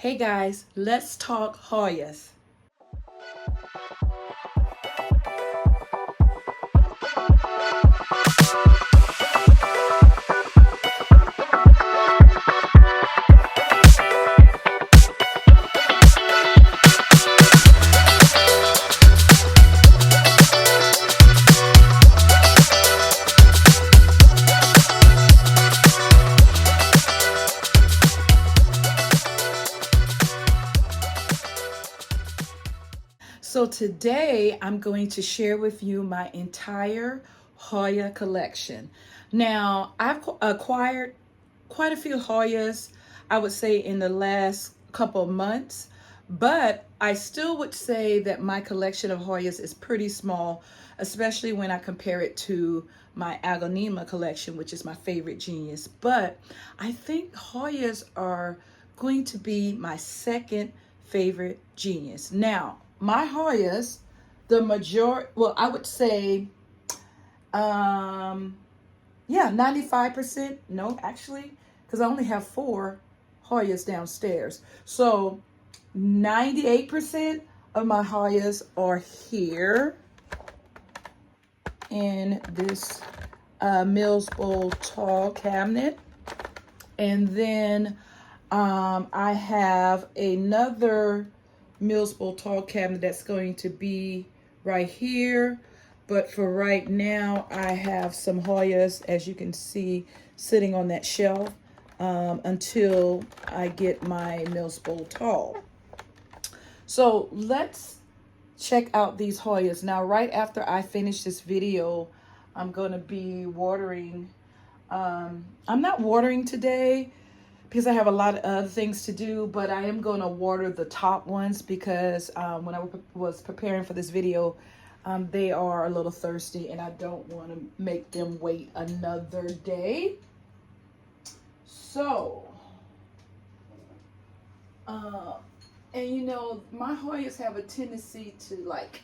Hey guys, let's talk Hoyas. So today I'm going to share with you my entire Hoya collection. Now, I've acquired quite a few Hoyas, I would say, in the last couple of months, but I still would say that my collection of Hoyas is pretty small, especially when I compare it to my Agonima collection, which is my favorite genius. But I think Hoyas are going to be my second favorite genius. Now, my Hoyas, I would say, um, yeah, 95%. No, actually, because I only have four Hoyas downstairs. So 98% of my Hoyas are here in this Mills Bowl tall cabinet. And then I have another Mills Bowl tall cabinet that's going to be right here. But for right now, I have some Hoyas, as you can see, sitting on that shelf until I get my Mills Bowl tall. So let's check out these Hoyas. Now, right after I finish this video, I'm going to be watering. I'm not watering today because I have a lot of other things to do, but I am going to water the top ones because when I was preparing for this video, they are a little thirsty and I don't want to make them wait another day. So, and you know, my Hoyas have a tendency to like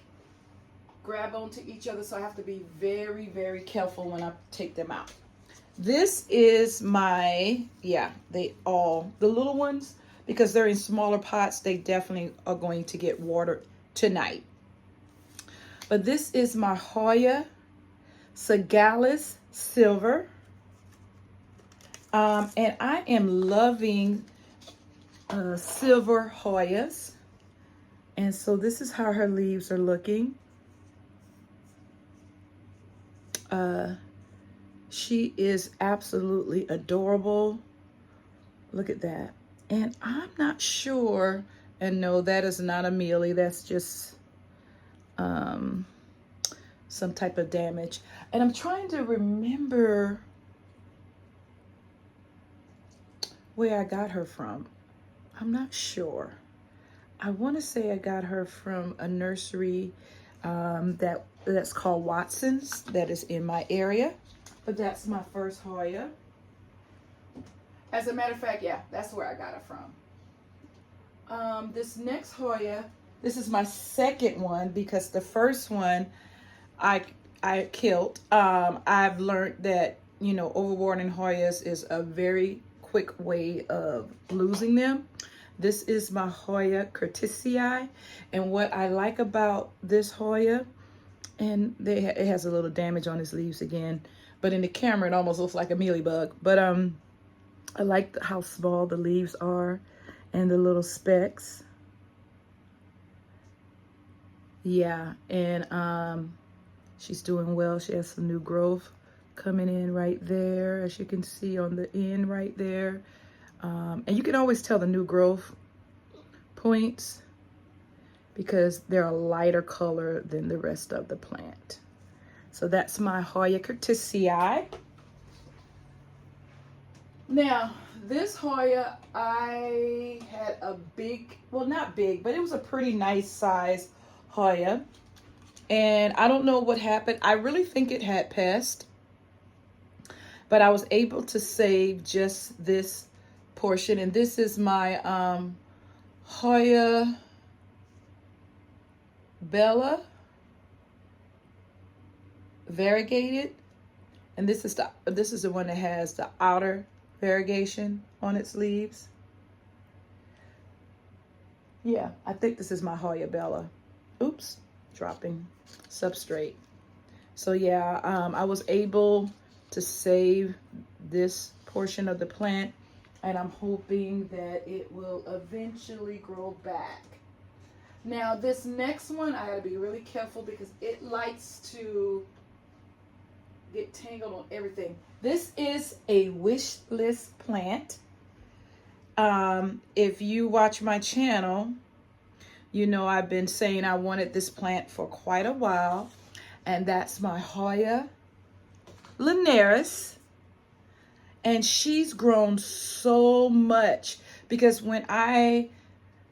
grab onto each other, so I have to be very, very careful when I take them out. This is my, the little ones, because they're in smaller pots, they definitely are going to get watered tonight. But this is my Hoya Sagalis Silver. And I am loving silver Hoyas. And so this is how her leaves are looking. She is absolutely adorable. Look at that. And I'm not sure, and no, that is not a mealy, that's just some type of damage. And I'm trying to remember where I got her from. I'm not sure. I want to say I got her from a nursery that's called Watson's, that is in my area. But that's my first Hoya. As a matter of fact, yeah, that's where I got it from. This next Hoya, this is my second one because the first one I killed. I've learned that, you know, overwatering Hoyas is a very quick way of losing them. This is my Hoya Curtisii, and what I like about this Hoya, and it has a little damage on its leaves again, but in the camera it almost looks like a mealybug. But I like how small the leaves are and the little specks. Yeah, and she's doing well. She has some new growth coming in right there, as you can see on the end right there. And you can always tell the new growth points because they're a lighter color than the rest of the plant. So that's my Hoya Curtisii. Now, this Hoya, I had a big, well, not big, but it was a pretty nice size Hoya. And I don't know what happened. I really think it had pests, but I was able to save just this portion. And this is my Hoya Bella variegated, and this is the one that has the outer variegation on its leaves. Yeah, I think this is my Hoya Bella. Oops, dropping substrate. So yeah, I was able to save this portion of the plant, and I'm hoping that it will eventually grow back. Now this next one, I gotta be really careful because it likes to get tangled on everything. This is a wish list plant. If you watch my channel, you know I've been saying I wanted this plant for quite a while, and that's my Hoya Linares. And she's grown so much because when I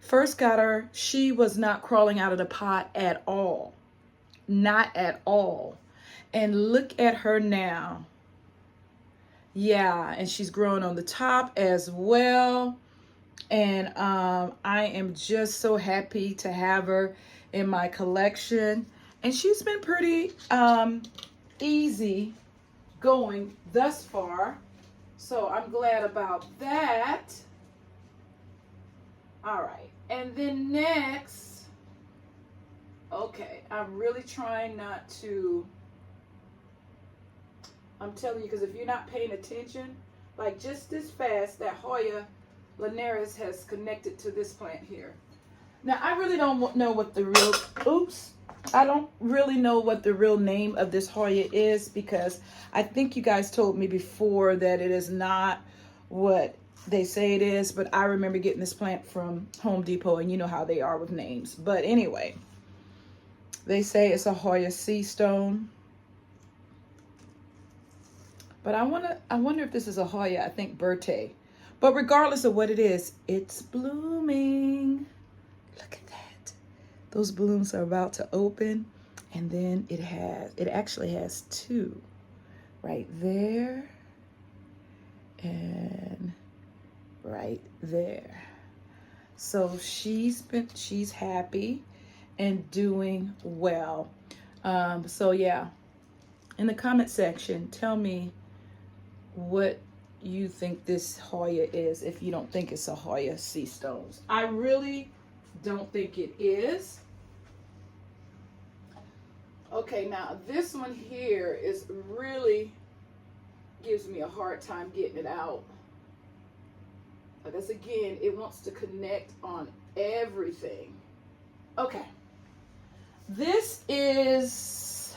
first got her, she was not crawling out of the pot at all. Not at all. And look at her now. Yeah, and she's growing on the top as well. And I am just so happy to have her in my collection. And she's been pretty easy going thus far. So I'm glad about that. All right. And then next, okay, I'm really trying not to, I'm telling you, because if you're not paying attention, like just this fast, that Hoya Linares has connected to this plant here. Now, I really don't know what the real, oops, I don't really know what the real name of this Hoya is, because I think you guys told me before that it is not what they say it is, but I remember getting this plant from Home Depot, and you know how they are with names. But anyway, they say it's a Hoya sea stone. But I wonder if this is a Hoya, I think Berthe. But regardless of what it is, it's blooming. Look at that. Those blooms are about to open, and then it actually has two right there and right there. So she's happy and doing well. So yeah, in the comment section, tell me what you think this Hoya is, if you don't think it's a Hoya sea stones. I really don't think it is. Okay, now this one here is really gives me a hard time getting it out. Because again, it wants to connect on everything. Okay. This is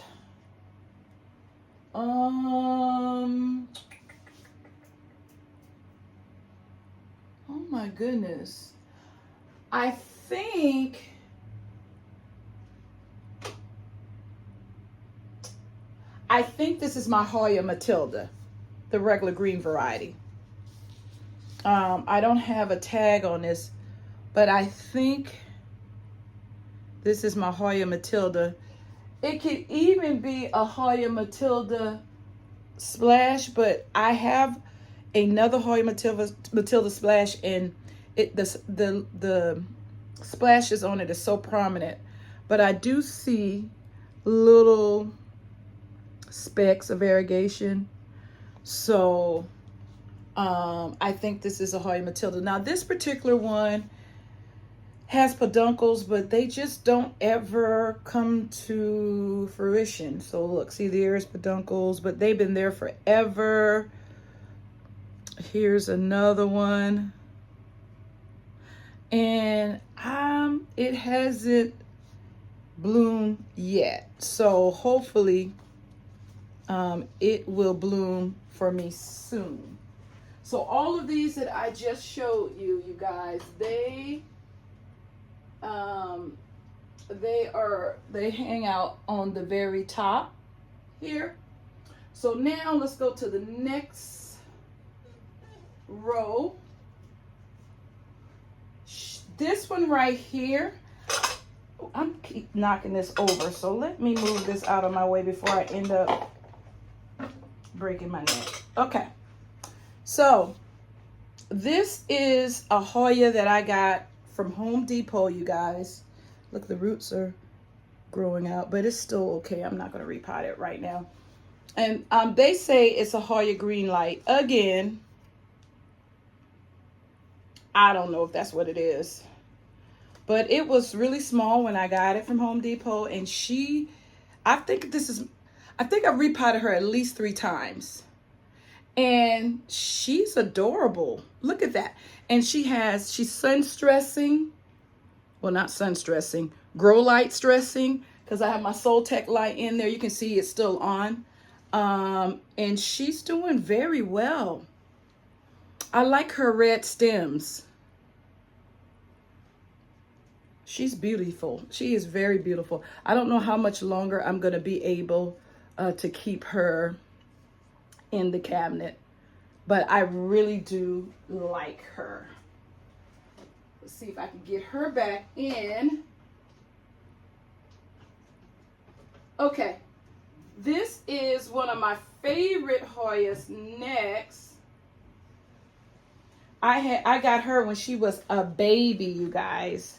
oh my goodness. I think this is my Hoya Matilda, the regular green variety. I don't have a tag on this, but I think this is my Hoya Matilda. It could even be a Hoya Matilda Splash, but I have another Hoya Matilda Splash, and the splashes on it is so prominent. But I do see little specks of variegation. So I think this is a Hoya Matilda. Now this particular one has peduncles, but they just don't ever come to fruition. So look, see, there's peduncles, but they've been there forever. Here's another one. And it hasn't bloomed yet. So hopefully it will bloom for me soon. So all of these that I just showed you, you guys, they hang out on the very top here. So now let's go to the next row. This one right here, I'm keep knocking this over, so let me move this out of my way before I end up breaking my neck. Okay, so this is a Hoya that I got from Home Depot, you guys. Look, the roots are growing out, but it's still okay. I'm not going to repot it right now. And they say it's a Hoya green light. Again, I don't know if that's what it is. but it was really small when I got it from Home Depot. And I think I repotted her at least 3 times. And she's adorable. Look at that. And she's sun stressing. Well, not sun stressing, grow light stressing, because I have my Soul Tech light in there. You can see it's still on. And she's doing very well. I like her red stems. She's beautiful. She is very beautiful. I don't know how much longer I'm going to be able to keep her in the cabinet, but I really do like her. Let's see if I can get her back in. Okay, this is one of my favorite Hoyas next. I got her when she was a baby, you guys.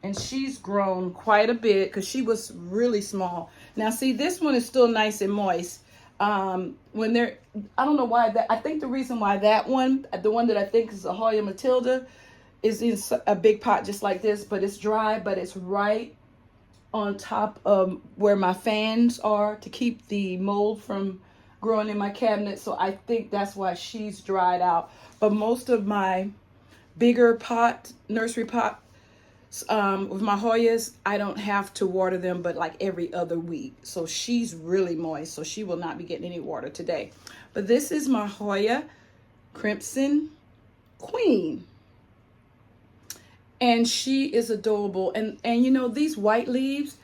And she's grown quite a bit because she was really small. Now, see, this one is still nice and moist. I don't know why I think the reason why that one, the one that I think is a Hoya Matilda, is in a big pot just like this, but it's dry, but it's right on top of where my fans are to keep the mold from growing in my cabinet. So I think that's why she's dried out. But most of my bigger nursery pot, with my Hoyas, I don't have to water them but like every other week. So she's really moist, so she will not be getting any water today. But this is my Hoya Crimson Queen. And she is adorable. And you know, these white leaves,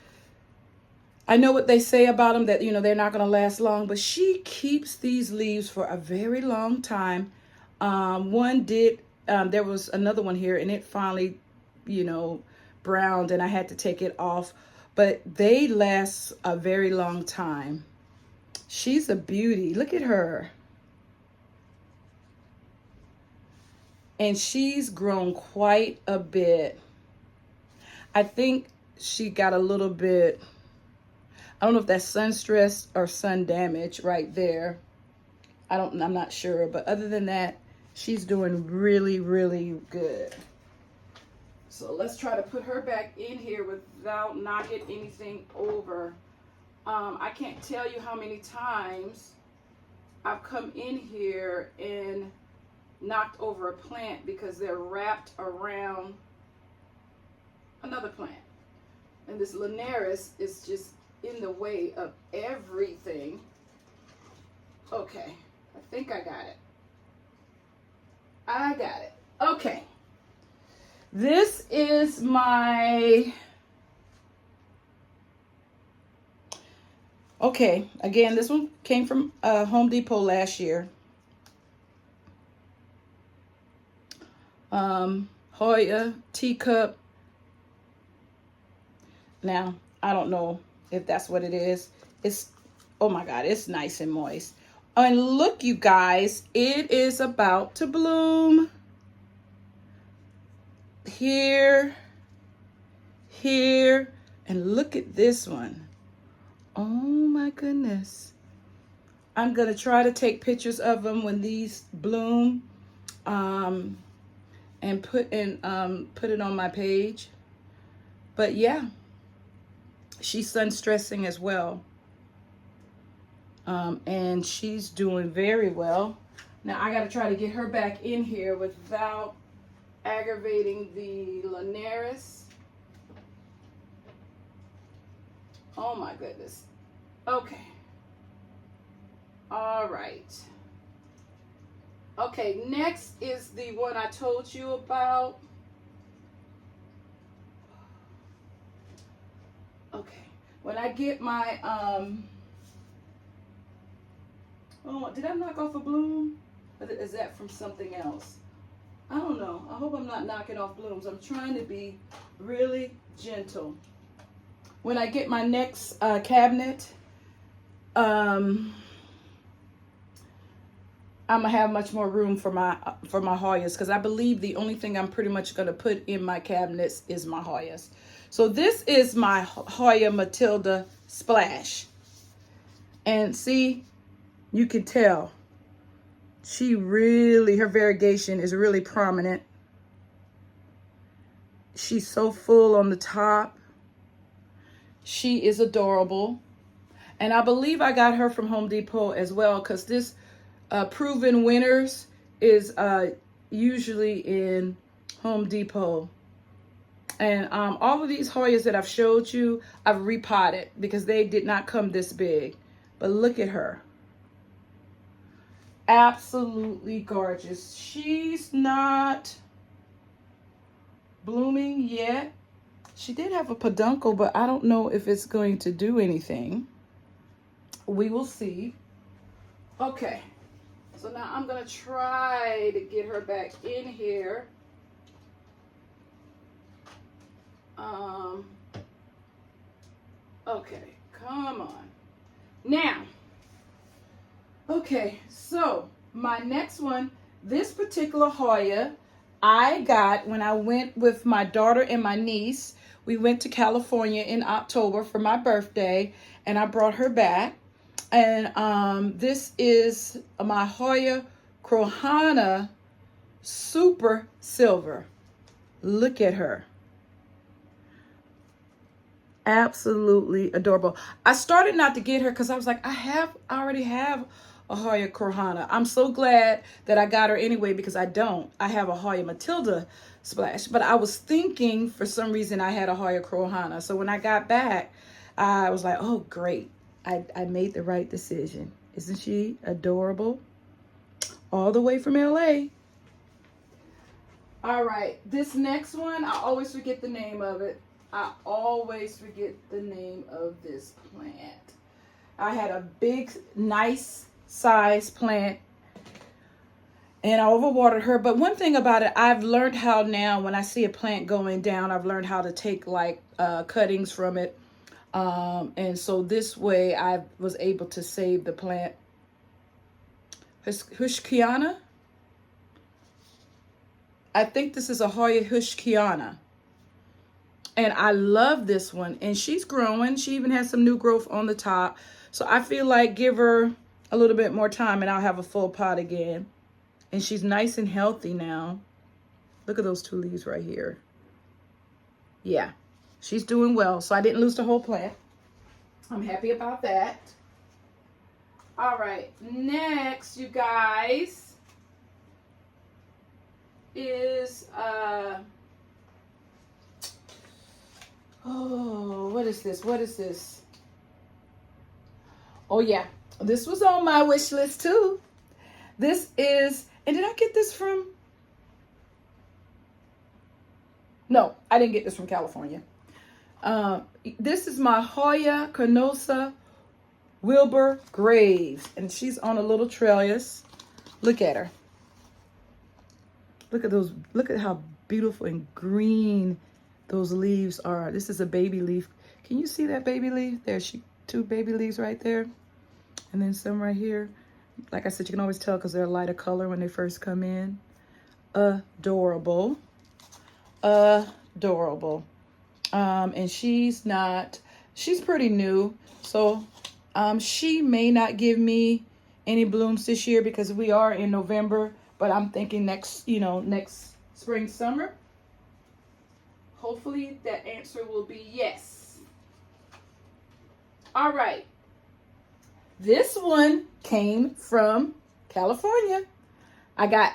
I know what they say about them, that, you know, they're not going to last long, but she keeps these leaves for a very long time. There was another one here, and it finally, you know, browned, and I had to take it off, but they last a very long time. She's a beauty. Look at her. And she's grown quite a bit. I think she got a little bit, I don't know if that's sun stress or sun damage right there. I'm not sure, but other than that, she's doing really, really good. So let's try to put her back in here without knocking anything over. I can't tell you how many times I've come in here and knocked over a plant because they're wrapped around another plant. And this Linares is just in the way of everything. Okay, I think I got it. I got it. Okay. This is my, okay, again, this one came from Home Depot last year. Hoya teacup. Now, I don't know if that's what it is. It's, oh my God, it's nice and moist. And look, you guys, it is about to bloom. Here, and look at this one. Oh my goodness. I'm gonna try to take pictures of them when these bloom, and put it on my page. But yeah, she's sun stressing as well, and she's doing very well. Now I got to try to get her back in here without aggravating the Linares. Oh my goodness. Okay. All right. Okay, next is the one I told you about. Okay, when I get my, oh, did I knock off a bloom? Or is that from something else? I don't know. I hope I'm not knocking off blooms. I'm trying to be really gentle. When I get my next cabinet, I'm gonna have much more room for my Hoyas, because I believe the only thing I'm pretty much gonna put in my cabinets is my Hoyas. So this is my Hoya Matilda Splash, and see, you can tell her variegation is really prominent. She's so full on the top. She is adorable. And I believe I got her from Home Depot as well, because this Proven Winners is usually in Home Depot. And all of these Hoyas that I've showed you, I've repotted because they did not come this big. But look at her. Absolutely gorgeous. She's not blooming yet. She did have a peduncle, but I don't know if it's going to do anything. We will see. Okay. So now I'm going to try to get her back in here. Okay, come on. Now, okay, so my next one, this particular Hoya, I got when I went with my daughter and my niece. We went to California in October for my birthday, and I brought her back. And this is my Hoya Crohana Super Silver. Look at her. Absolutely adorable. I started not to get her because I was like, I already have a Hoya Crohana. I'm so glad that I got her anyway, because I don't. I have a Hoya Matilda Splash, but I was thinking for some reason I had a Hoya Crohana. So when I got back, I was like, oh, great. I made the right decision. Isn't she adorable? All the way from LA. All right, this next one, I always forget the name of it. I always forget the name of this plant. I had a big, nice size plant, and I overwatered her. But one thing about it, I've learned how now when I see a plant going down, I've learned how to take like cuttings from it. And so this way I was able to save the plant. Hushkiana? I think this is a Hoya Hushkiana. And I love this one. And she's growing. She even has some new growth on the top. So I feel like give her a little bit more time and I'll have a full pot again. And she's nice and healthy now. Look at those two leaves right here. Yeah, she's doing well. So I didn't lose the whole plant. I'm happy about that. All right, next, you guys, is oh, what is this? What is this? Oh yeah, this was on my wish list too. This is, and did I get this from? No, I didn't get this from California. This is my Hoya Carnosa Wilbur Graves, and she's on a little trellis. Look at her. Look at those. Look at how beautiful and green those leaves are. This is a baby leaf. Can you see that baby leaf? There's two baby leaves right there, and then some right here. Like I said, you can always tell because they're a lighter color when they first come in. Adorable. Adorable. And she's pretty new, so she may not give me any blooms this year because we are in November, but I'm thinking next spring, summer. Hopefully that answer will be yes. All right. This one came from California. I got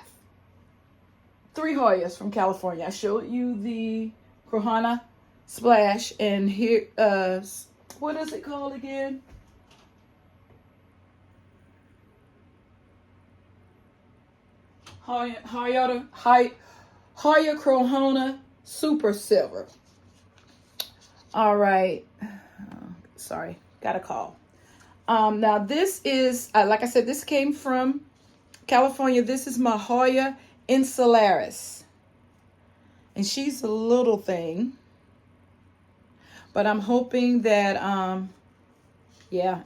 3 Hoyas from California. I showed you the Crohana Splash, and here, what is it called again? Hoya Crohana Super Silver. All right. Sorry, got a call. Now this is, like I said, this came from California. This is my Hoya Insularis. And she's a little thing. But I'm hoping that, yeah,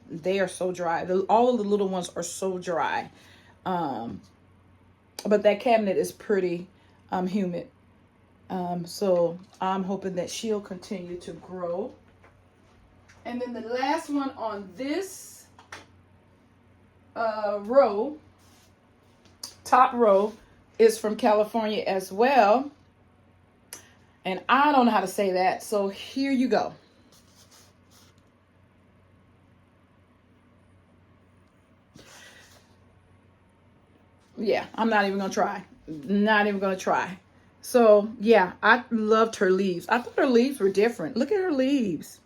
they are so dry. All of the little ones are so dry. But that cabinet is pretty humid. So I'm hoping that she'll continue to grow. And then the last one on this row, top row, is from California as well. And I don't know how to say that. So here you go. Yeah, I'm not even going to try. Not even going to try. So, yeah, I loved her leaves. I thought her leaves were different. Look at her leaves.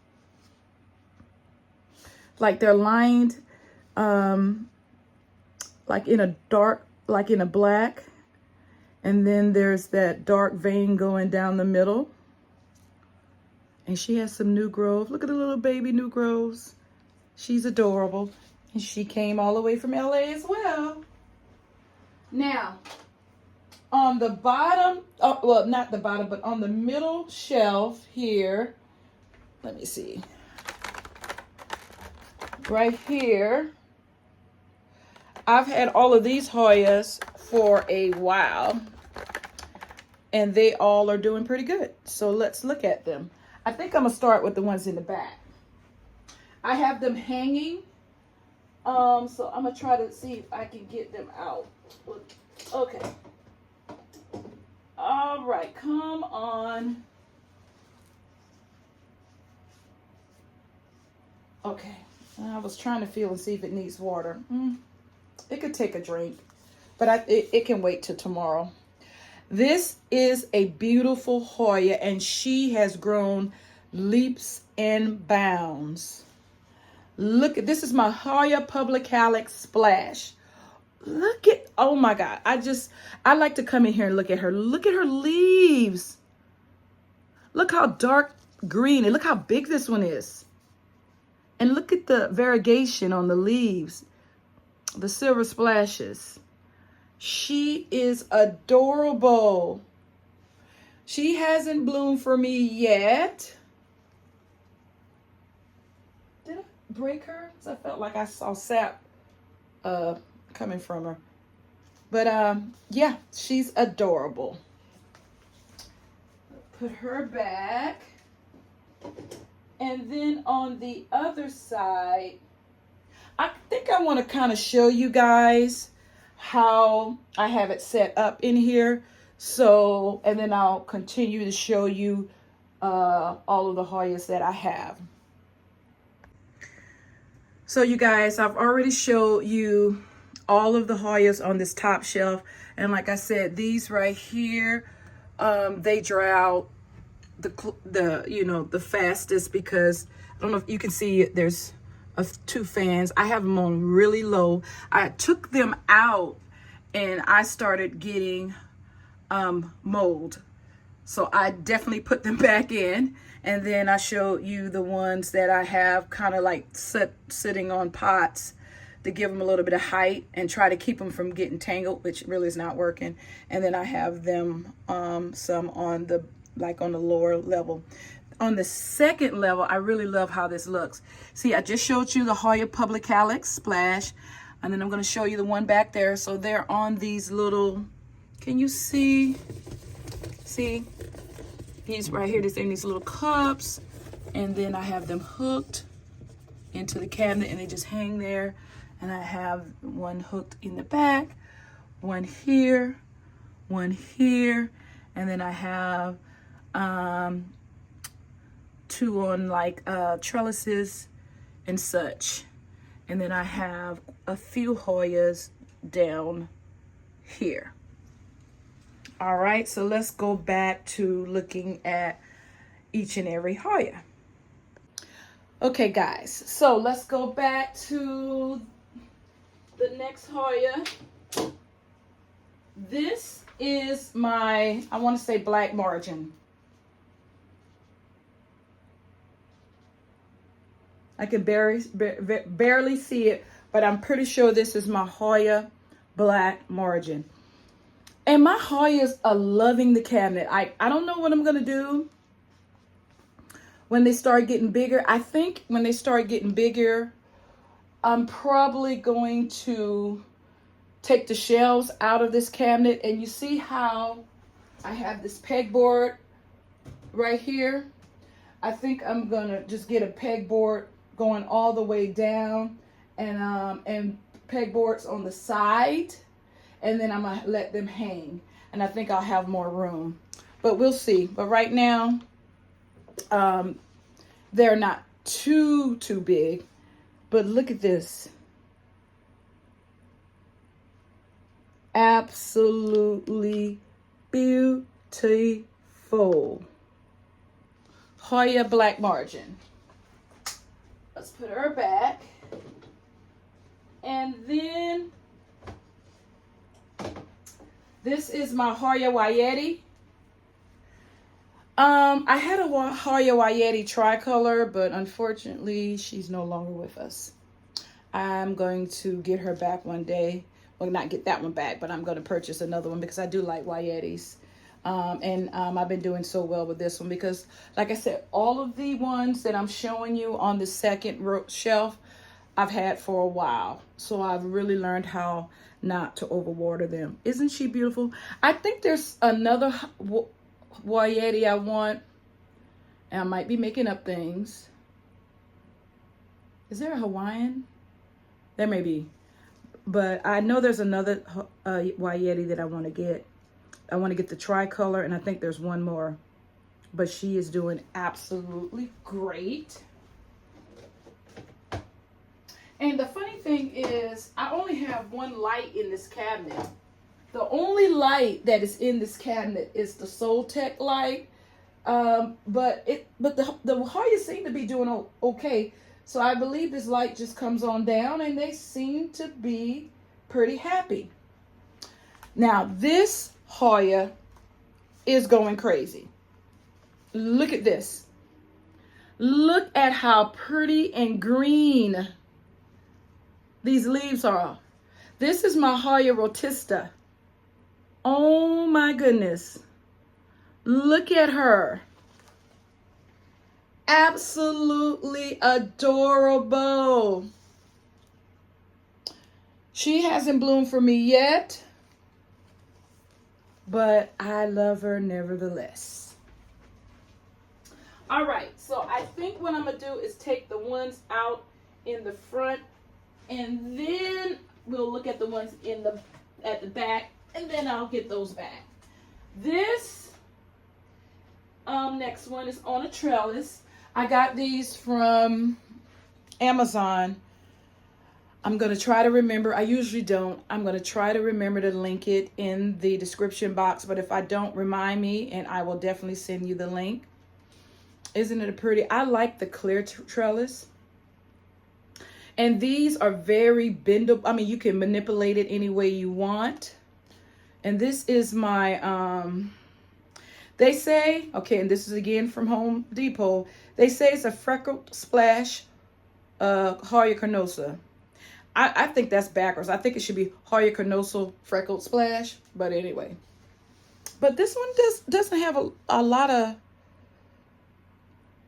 Like they're lined like in a dark, like in a black. And then there's that dark vein going down the middle. And she has some new growth. Look at the little baby new growths. She's adorable. And she came all the way from LA as well. Now, on the bottom, well, not the bottom, but on the middle shelf here, let me see. Right here, I've had all of these Hoyas for a while, and they all are doing pretty good. So let's look at them. I think I'm gonna start with the ones in the back. I have them hanging, so I'm gonna try to see if I can get them out. Okay. All right, come on. Okay, I was trying to feel and see if it needs water. It could take a drink, but it can wait till tomorrow. This is a beautiful Hoya, and she has grown leaps and bounds. Look at this. Is my Hoya Public Calyx Splash. Look at, oh my God. I like to come in here and look at her. Look at her leaves. Look how dark green, and look how big this one is. And look at the variegation on the leaves, the silver splashes. She is adorable. She hasn't bloomed for me yet. Did I break her? I felt like I saw sap coming from her. But yeah, she's adorable. Put her back. And then on the other side, I think I want to kind of show you guys how I have it set up in here. So, and then I'll continue to show you all of the Hoyas that I have. So you guys, I've already showed you all of the Hoyas on this top shelf. And like I said, these right here, they dry out the fastest, because I don't know if you can see it, there's two fans. I have them on really low. I took them out and I started getting mold, so I definitely put them back in. And then I showed you the ones that I have kind of like sitting on pots to give them a little bit of height and try to keep them from getting tangled, which really is not working. And then I have them some on the on the lower level. On the second level, I really love how this looks. See, I just showed you the Hoya Public Calyx Splash, and then I'm going to show you the one back there. So they're on these little, can you see? See, these right here, they're in these little cups, and then I have them hooked into the cabinet, and they just hang there. And I have one hooked in the back, one here, and then I have two on like trellises and such. And then I have a few Hoyas down here. All right, so let's go back to looking at each and every Hoya. Okay guys, so let's go back to the next Hoya. This is my, I want to say, black margin. I can barely see it, but I'm pretty sure this is my Hoya black margin. And my Hoyas are loving the cabinet. I don't know what I'm going to do when they start getting bigger. I think when they start getting bigger, I'm probably going to take the shelves out of this cabinet. And you see how I have this pegboard right here? I think I'm going to just get a pegboard going all the way down, and pegboards on the side, and then I'm gonna let them hang, and I think I'll have more room. but we'll see. But right now, they're not too big. But look at this. Absolutely beautiful. Hoya black margin. Let's put her back. And then this is my Hoya Wayeti. I had a Hoya Wayeti tricolor, but unfortunately, she's no longer with us. I'm going to get her back one day. Well, not get that one back, but I'm going to purchase another one because I do like Wayetis. I've been doing so well with this one because, like I said, all of the ones that I'm showing you on the second shelf, I've had for a while. So I've really learned how not to overwater them. Isn't she beautiful? I think there's another Wayeti I want, and I might be making up things. Is there a Hawaiian? There may be, but I know there's another Wayeti that I want to get. I want to get the tricolor, and I think there's one more, but she is doing absolutely great. And the funny thing is, I only have one light in this cabinet. The only light that is in this cabinet is the Soltech light. But the Hoya seem to be doing okay. So I believe this light just comes on down and they seem to be pretty happy. Now this Hoya is going crazy. Look at this. Look at how pretty and green these leaves are. This is my Hoya rotista. Oh my goodness. Look at her. Absolutely adorable. She hasn't bloomed for me yet, but I love her nevertheless. All right, so I think what I'm going to do is take the ones out in the front, and then we'll look at the ones at the back, and then I'll get those back. This next one is on a trellis. I got these from Amazon. I'm going to try to remember. I usually don't. I'm going to try to remember to link it in the description box. But if I don't, remind me, and I will definitely send you the link. Isn't it pretty? I like the clear trellis. And these are very bendable. I mean, you can manipulate it any way you want. And this is my, they say, okay, and this is again from Home Depot. They say it's a freckled splash Hoya carnosa. I think that's backwards. I think it should be Hoya carnosa freckled splash. But anyway. But this one doesn't have a lot of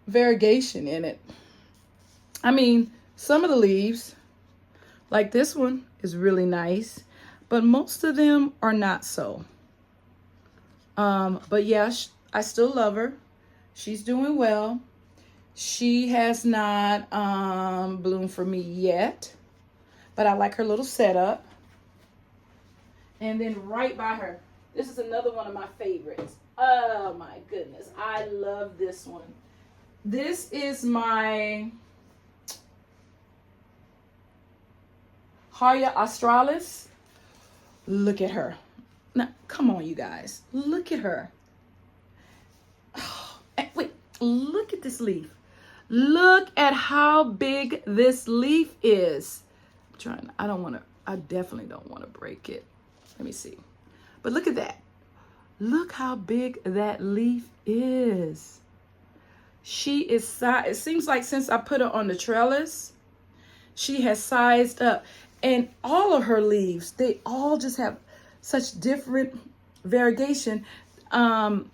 variegation in it. I mean, some of the leaves, like this one, is really nice. But most of them are not so. But yeah, I still love her. She's doing well. She has not bloomed for me yet. But I like her little setup. And then right by her, this is another one of my favorites. Oh my goodness. I love this one. This is my Hoya australis. Look at her. Now, come on, you guys. Look at her. Oh, wait, look at this leaf. Look at how big this leaf is. I definitely don't want to break it. Let me see. But look at that. Look how big that leaf is. She is, it seems like since I put her on the trellis, she has sized up. And all of her leaves, they all just have such different variegation. But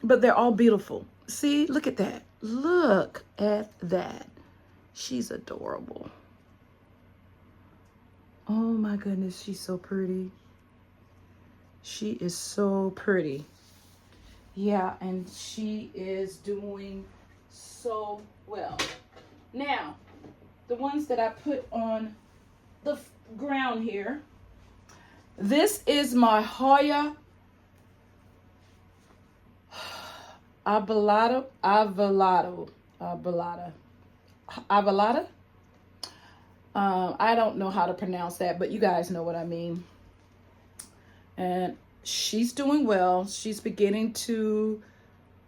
they're all beautiful. See, look at that. Look at that. She's adorable. Oh my goodness, she's so pretty. She is so pretty. Yeah, and she is doing so well. Now, the ones that I put on the ground here. This is my Hoya Avalada. I don't know how to pronounce that, but you guys know what I mean. And she's doing well. She's beginning to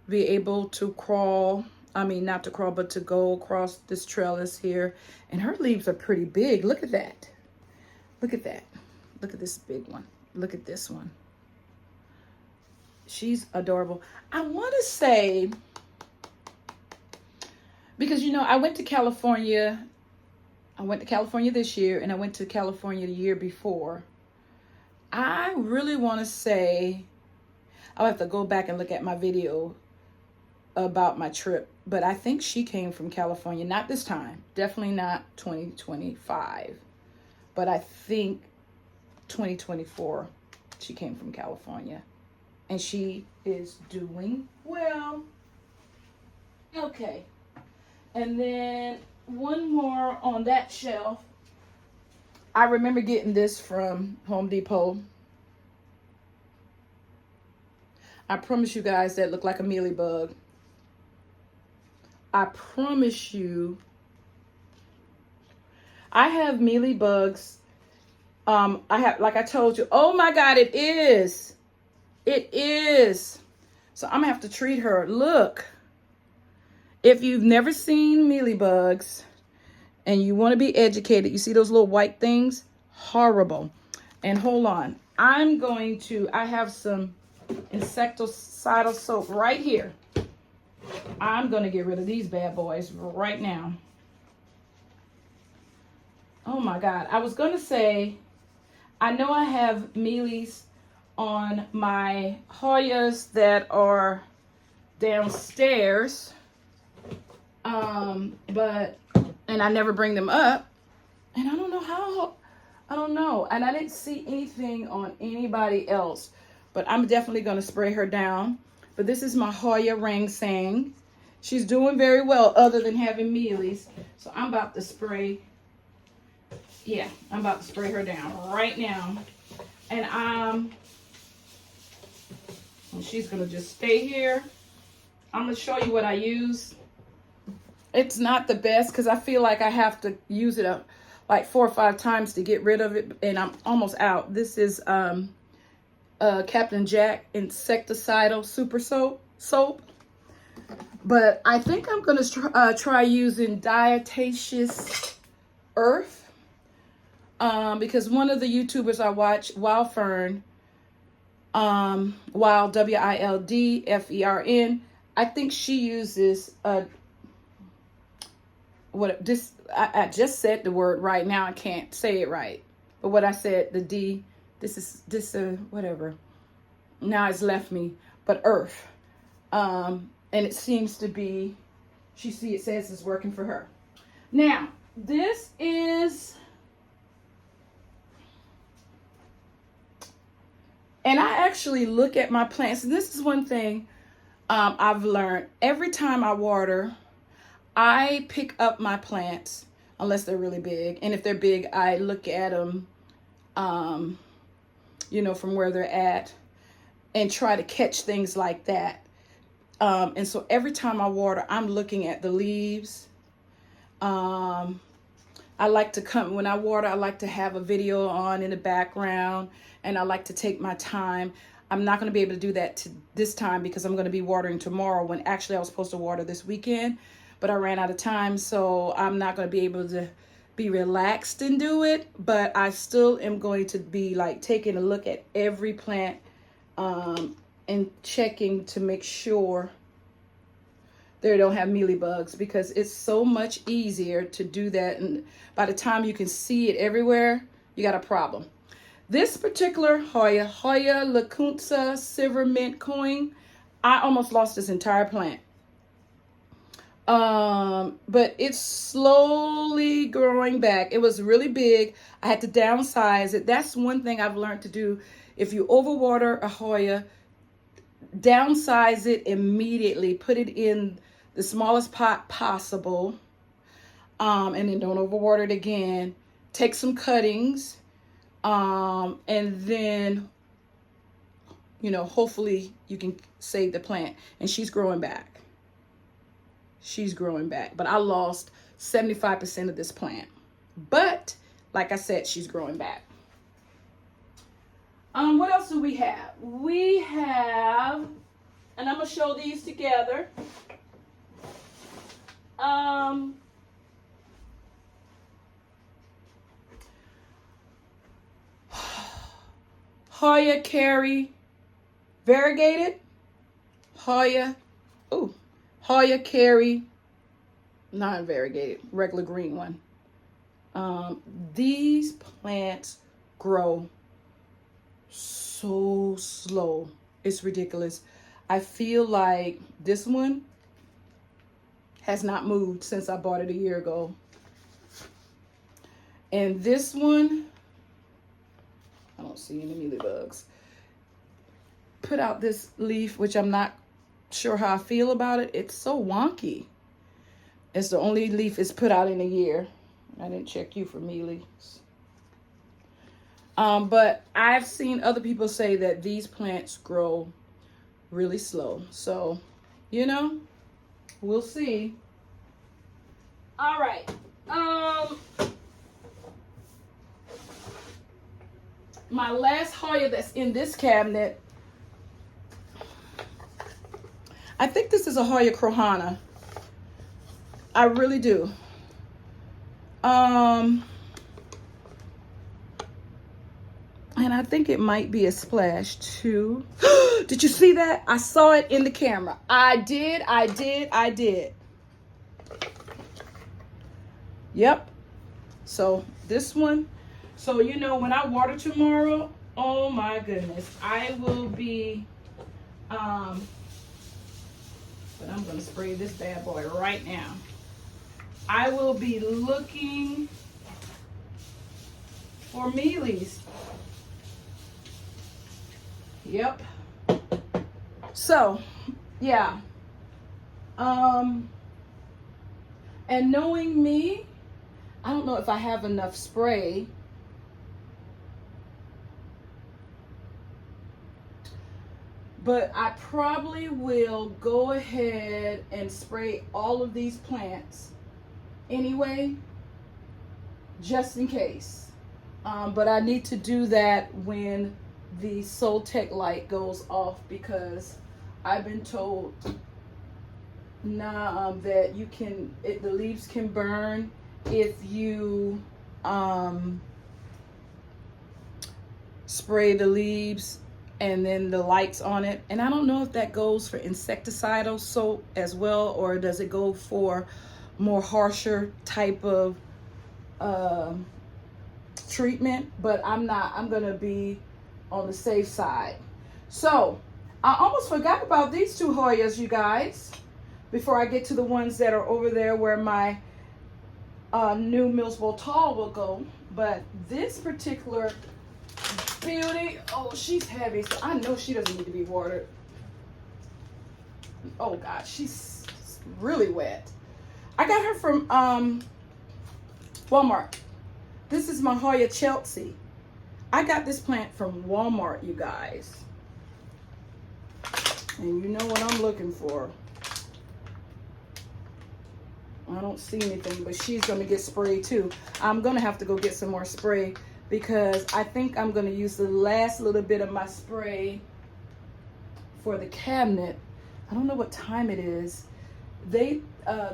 be able to crawl. I mean, not to crawl, but to go across this trellis here. And her leaves are pretty big. Look at that. Look at that. Look at this big one. Look at this one. She's adorable. I want to say, because, you know, I went to California. I went to California this year, and I went to California the year before. I really want to say, I'll have to go back and look at my video about my trip, but I think she came from California. Not this time. Definitely not 2025. But I think 2024 she came from California. And she is doing well. Okay. And then one more on that shelf. I remember getting this from Home Depot. I promise you guys that looked like a mealy bug. I promise you. I have mealy bugs. I have, like I told you. Oh my God, it is. It is. So I'm gonna have to treat her. Look. If you've never seen mealy bugs and you want to be educated, you see those little white things? Horrible. And hold on. I have some insecticidal soap right here. I'm going to get rid of these bad boys right now. Oh my God. I was going to say, I know I have mealies on my Hoyas that are downstairs. And I never bring them up. And I don't know how, I don't know. And I didn't see anything on anybody else. But I'm definitely going to spray her down. But this is my Hoya Ring Sang. She's doing very well other than having mealies. So I'm about to spray. Yeah, I'm about to spray her down right now. And she's going to just stay here. I'm going to show you what I use. It's not the best because I feel like I have to use it like 4 or 5 times to get rid of it. And I'm almost out. This is Captain Jack Insecticidal Super Soap. But I think I'm going to try using Diatomaceous Earth. Because one of the YouTubers I watch, Wild Fern, Wild, WILDFERN, I think she uses I just said the word right now. I can't say it right. But what I said, the D, whatever. Now it's left me. But Earth. And it seems to be, it says it's working for her. Now, this is, and I actually look at my plants. And this is one thing I've learned. Every time I water, I pick up my plants, unless they're really big. And if they're big, I look at them, from where they're at and try to catch things like that. And so every time I water, I'm looking at the leaves. I like to when I water, I like to have a video on in the background, and I like to take my time. I'm not going to be able to do that this time because I'm going to be watering tomorrow when actually I was supposed to water this weekend. But I ran out of time, so I'm not going to be able to be relaxed and do it. But I still am going to be like taking a look at every plant and checking to make sure they don't have mealybugs, because it's so much easier to do that. And by the time you can see it everywhere, you got a problem. This particular Hoya Lacunza Silver Mint Coin, I almost lost this entire plant. But it's slowly growing back. It was really big. I had to downsize it. That's one thing I've learned to do. If you overwater a Hoya, downsize it immediately. Put it in the smallest pot possible. And then don't overwater it again. Take some cuttings. And then you know, hopefully you can save the plant. And she's growing back. She's growing back. But I lost 75% of this plant. But, like I said, she's growing back. What else do we have? We have, and I'm going to show these together. Hoya Carry variegated. Hoya Carry non-variegated, regular green one. These plants grow so slow. It's ridiculous. I feel like this one has not moved since I bought it a year ago. And this one, I don't see any mealybugs. Put out this leaf, which I'm not sure how I feel about it. It's so wonky. It's the only leaf it's put out in a year. I didn't check you for mealies. But I've seen other people say that these plants grow really slow. So, you know, we'll see. All right. My last Hoya that's in this cabinet, I think this is a Hoya Crohana. I really do. And I think it might be a splash too. Did you see that? I saw it in the camera. I did. Yep. So this one. So, you know, when I water tomorrow, oh my goodness, I will be, but I'm going to spray this bad boy right now. I will be looking for mealies. Yep. So, yeah. And knowing me, I don't know if I have enough spray. But I probably will go ahead and spray all of these plants anyway, just in case. But I need to do that when the Soltech light goes off, because I've been told that you can, the leaves can burn if you spray the leaves and then the lights on it. And I don't know if that goes for insecticidal soap as well, or does it go for more harsher type of treatment. But I'm gonna be on the safe side. So I almost forgot about these two Hoyas, you guys, before I get to the ones that are over there where my new Millsboro Tall will go. But this particular beauty, oh, she's heavy, so I know she doesn't need to be watered. Oh God, she's really wet. I got her from Walmart. This is my Hoya Chelsea. I got this plant from Walmart, you guys. And you know what I'm looking for. I don't see anything, but she's gonna get sprayed too. I'm gonna have to go get some more spray, because I think I'm gonna use the last little bit of my spray for the cabinet. I don't know what time it is. The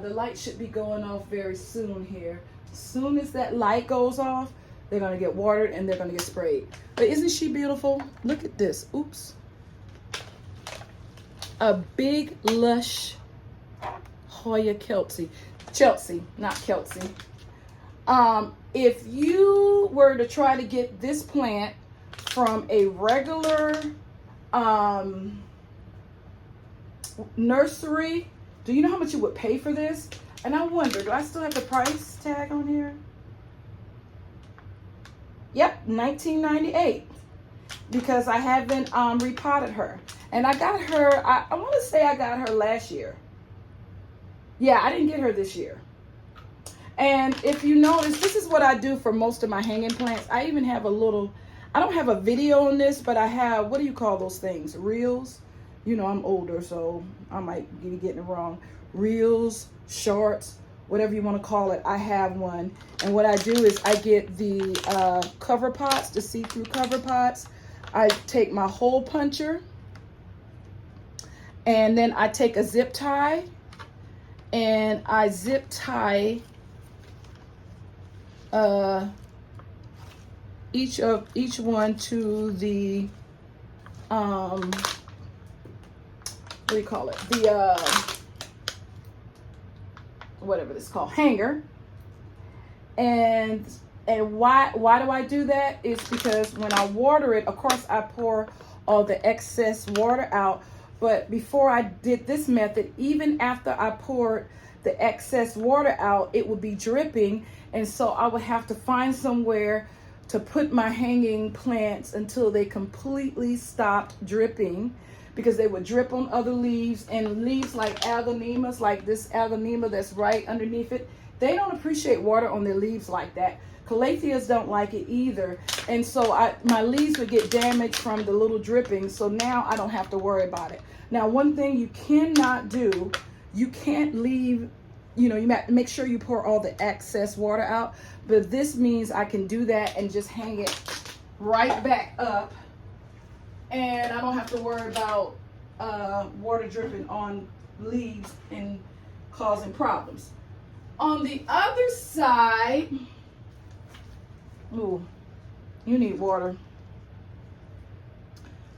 light should be going off very soon here. As soon as that light goes off, they're gonna get watered and they're gonna get sprayed. But isn't she beautiful? Look at this. Oops. A big, lush Hoya Chelsea, not Kelsey. If you were to try to get this plant from a regular nursery, do you know how much you would pay for this? And I wonder, do I still have the price tag on here? Yep, $19.98, because I haven't repotted her. And I got her, I want to say I got her last year. Yeah, I didn't get her this year. And if you notice, this is what I do for most of my hanging plants. I even have a little, I don't have a video on this, but I have, what do you call those things? Reels? You know, I'm older, so I might be getting it wrong. Reels, shorts, whatever you want to call it. I have one. And what I do is I get the cover pots, the see-through cover pots. I take my hole puncher, and then I take a zip tie, and I zip tie each one to the what do you call it, the whatever this is called, hanger. And why do I do that? It's because when I water it, of course I pour all the excess water out, but before I did this method, even after I poured the excess water out, it would be dripping, and so I would have to find somewhere to put my hanging plants until they completely stopped dripping, because they would drip on other leaves, and leaves like agonimas, like this agonima that's right underneath it, they don't appreciate water on their leaves like that. Calatheas don't like it either, and so my leaves would get damaged from the little dripping, so now I don't have to worry about it. Now, one thing you cannot do, you can't leave, you know, you have to make sure you pour all the excess water out, but this means I can do that and just hang it right back up, and I don't have to worry about water dripping on leaves and causing problems. On the other side, ooh, you need water.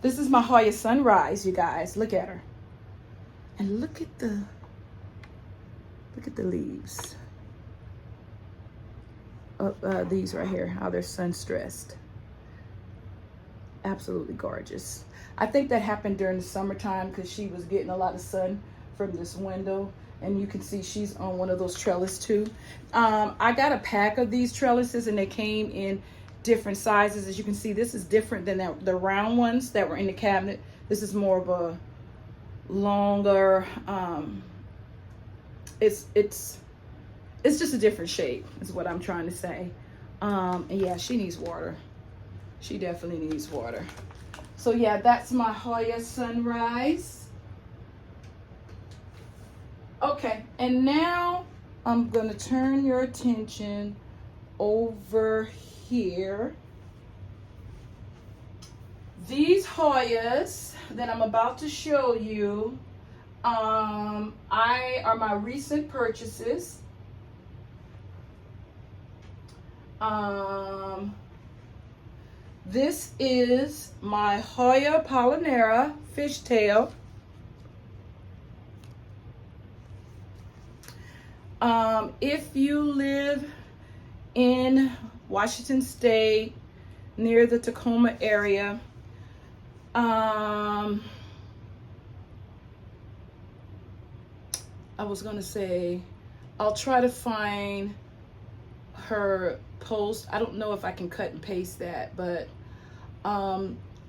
This is my Hoya Sunrise, you guys. Look at her. And look at the leaves. These right here, how they're sun stressed. Absolutely gorgeous. I think that happened during the summertime because she was getting a lot of sun from this window. And you can see she's on one of those trellises too. I got a pack of these trellises and they came in different sizes. As you can see, this is different than the round ones that were in the cabinet. This is more of a longer, it's just a different shape is what I'm trying to say. And yeah, she needs water. She definitely needs water. So yeah, that's my Hoya Sunrise. Okay, and now I'm gonna turn your attention over here. These Hoyas that I'm about to show you are my recent purchases. This is my Hoya Pollinera fishtail. If you live in Washington State, near the Tacoma area, I was gonna say, I'll try to find her post. I don't know if I can cut and paste that, but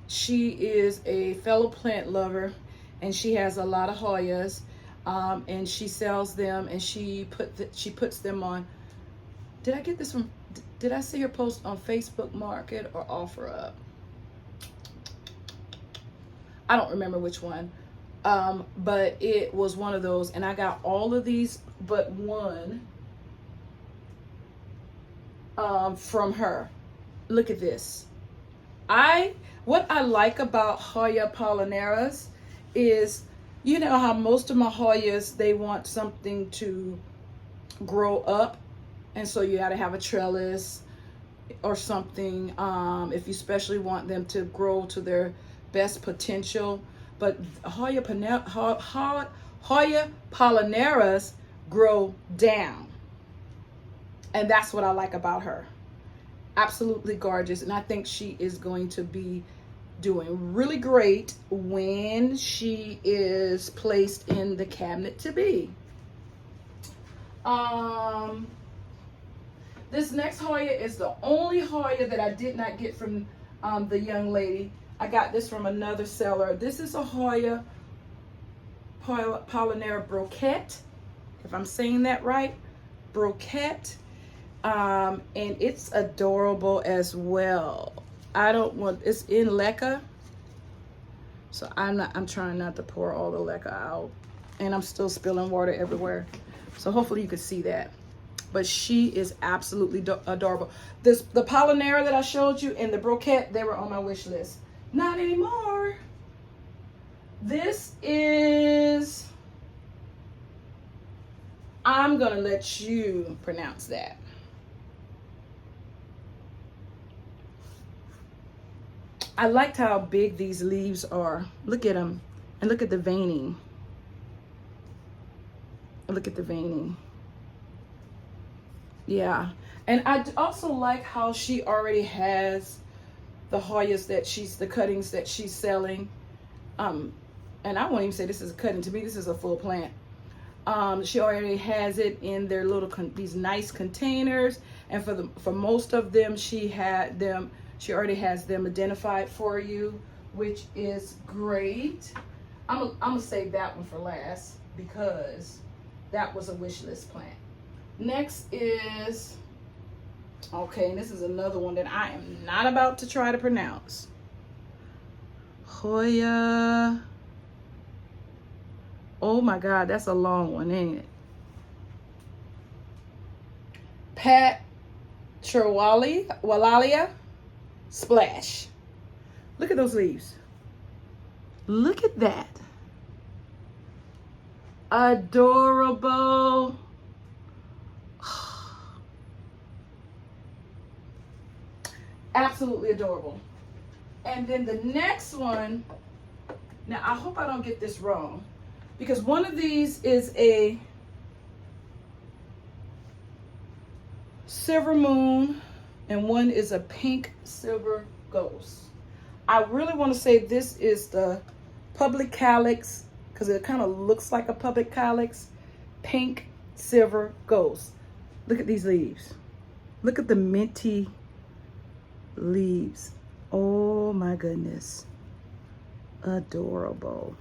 she is a fellow plant lover, and she has a lot of Hoyas. And she sells them, and she puts them on. Did I get this from? Did I see her post on Facebook Market or OfferUp? I don't remember which one, but it was one of those, and I got all of these but one from her. Look at this. What I like about Hoya Pollineras is, you know how most of my Hoyas, they want something to grow up, and so you got to have a trellis or something if you especially want them to grow to their best potential. But Hoya Pollineras grow down, and that's what I like about her. Absolutely gorgeous, and I think she is going to be doing really great when she is placed in the cabinet to be. This next Hoya is the only Hoya that I did not get from the young lady. I got this from another seller. This is a Hoya Pollinera Broquette, if I'm saying that right, Broquette, and it's adorable as well. I don't want, it's in leca. So I'm trying not to pour all the leca out. And I'm still spilling water everywhere. So hopefully you can see that. But she is absolutely adorable. The Polynera that I showed you and the Broquette, they were on my wish list. Not anymore. This is, I'm gonna let you pronounce that. I liked how big these leaves are. Look at them. And look at the veining. Look at the veining. Yeah. And I also like how she already has the Hoyas that the cuttings that she's selling. And I won't even say this is a cutting. To me, this is a full plant. She already has it in their little, these nice containers. And for most of them, she already has them identified for you, which is great. I'm gonna save that one for last because that was a wish list plant. Next is, okay, and this is another one that I am not about to try to pronounce. Hoya. Oh my God, that's a long one, ain't it? Patrwalia Splash. Look at those leaves. Look at that. Adorable. Absolutely adorable. And then the next one, now I hope I don't get this wrong, because one of these is a silver moon and one is a pink silver ghost. I really want to say this is the public calyx because it kind of looks like a public calyx. Pink silver ghost. Look at these leaves. Look at the minty leaves. Oh my goodness. Adorable.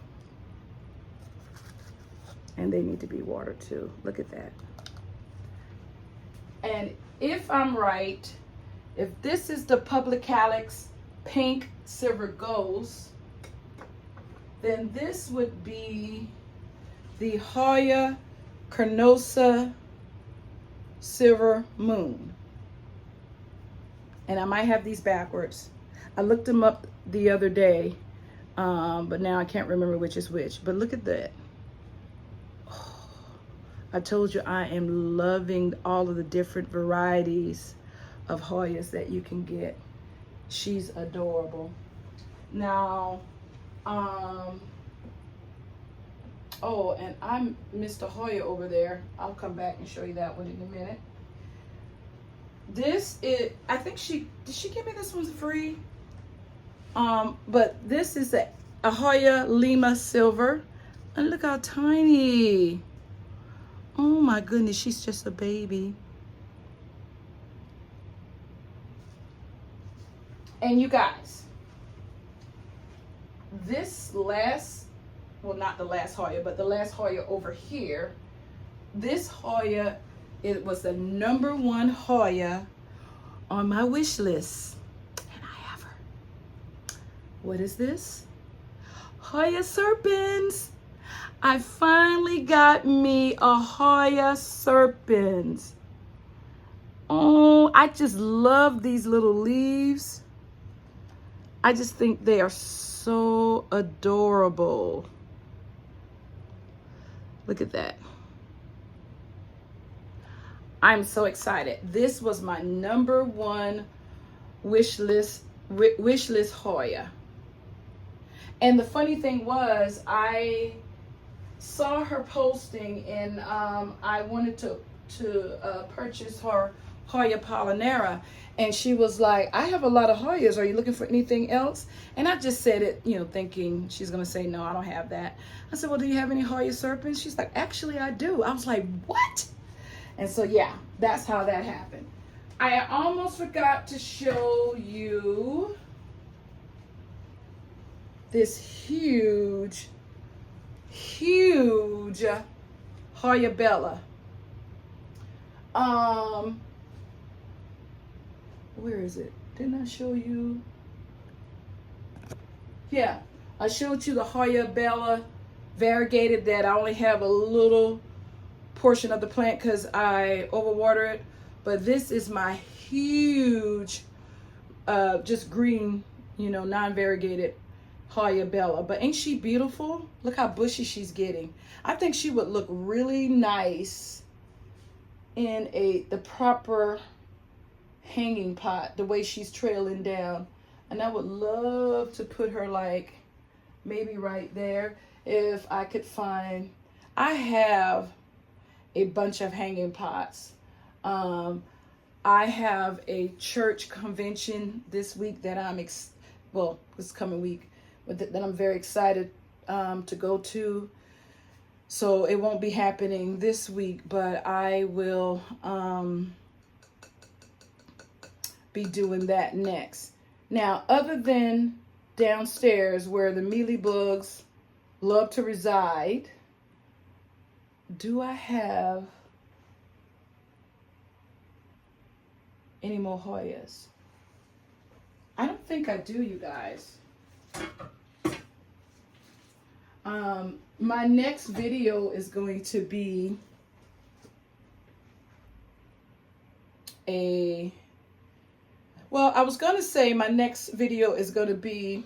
And they need to be watered too. Look at that. And if I'm right, if this is the public calyx pink silver ghost, then this would be the Hoya carnosa silver moon. And I might have these backwards. I looked them up the other day, but now I can't remember which is which. But look at that. Oh, I told you I am loving all of the different varieties of Hoyas that you can get. She's adorable. Now, oh, and I missed a Hoya over there. I'll come back and show you that one in a minute. This is, I think did she give me this one free? But this is a Hoya Lima Silver. And look how tiny. Oh my goodness, she's just a baby. And you guys, this last, well, not the last Hoya, but the last Hoya over here, this Hoya, it was the #1 Hoya on my wish list. And I have her. What is this? Hoya Serpens. I finally got me a Hoya Serpens. Oh, I just love these little leaves. I just think they are so adorable. Look at that. I'm so excited. This was my #1 wish list Hoya. And the funny thing was, I saw her posting and I wanted to purchase her Hoya Polynera, and she was like, I have a lot of Hoyas. Are you looking for anything else? And I just said it, you know, thinking she's going to say, no, I don't have that. I said, well, do you have any Hoya Serpents? She's like, actually, I do. I was like, what? And so, yeah, that's how that happened. I almost forgot to show you this huge Hoya Bella. Where is it? Didn't I show you? Yeah, I showed you the Hoya Bella variegated that I only have a little portion of the plant because I overwater it. But this is my huge, just green, non-variegated Hoya Bella. But ain't she beautiful? Look how bushy she's getting. I think she would look really nice in the proper hanging pot, the way she's trailing down. And I would love to put her like maybe right there if I could find. I have a bunch of hanging pots. I have a church convention this week that this coming week, that I'm very excited to go to. So it won't be happening this week, but I will be doing that next. Now, other than downstairs where the mealybugs love to reside, do I have any more Hoyas? I don't think I do, you guys. My next video is going to be I was going to say my next video is going to be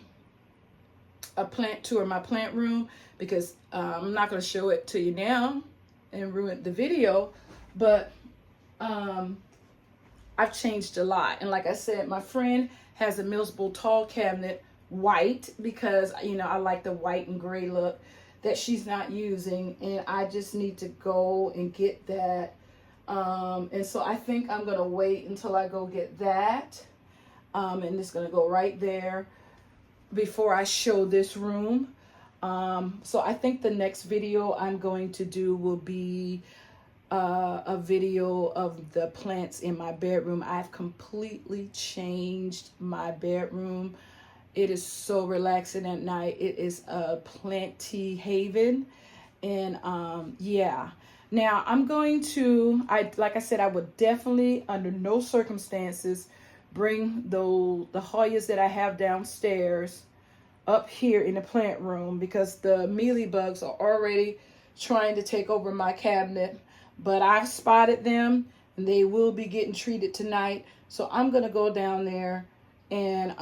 a plant tour, my plant room, because I'm not going to show it to you now and ruin the video, but I've changed a lot. And like I said, my friend has a Mills Bowl tall cabinet, white, because I like the white and gray look, that she's not using, and I just need to go and get that. And so I think I'm gonna wait until I go get that, and it's gonna go right there before I show this room. So I think the next video I'm going to do will be a video of the plants in my bedroom. I've completely changed my bedroom. It is so relaxing at night. It is a planty haven. And yeah. Now I'm going to, like I said, I would definitely under no circumstances bring the Hoyas that I have downstairs up here in the plant room, because the mealybugs are already trying to take over my cabinet. But I spotted them and they will be getting treated tonight. So I'm going to go down there and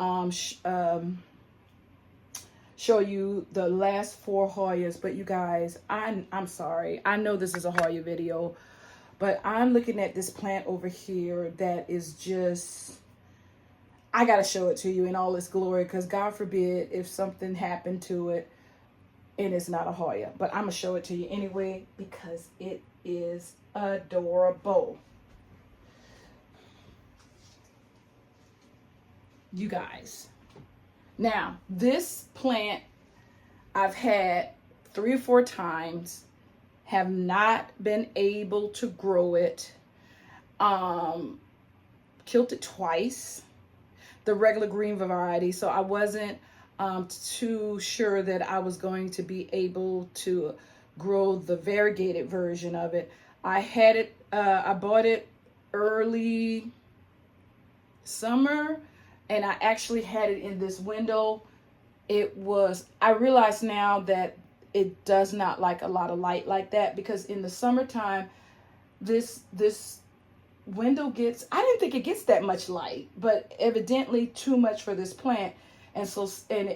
show you the last 4 Hoyas. But you guys, I'm sorry. I know this is a Hoya video, but I'm looking at this plant over here that is just, I got to show it to you in all its glory, because God forbid if something happened to it and it's not a Hoya. But I'm going to show it to you anyway because it is adorable. You guys. Now, this plant I've had 3 or 4 times, have not been able to grow it. Killed it twice, the regular green variety. So I wasn't too sure that I was going to be able to grow the variegated version of it. I had it, I bought it early summer, and I actually had it in this window. I realize now that it does not like a lot of light like that, because in the summertime, this window gets, I didn't think it gets that much light, but evidently too much for this plant. And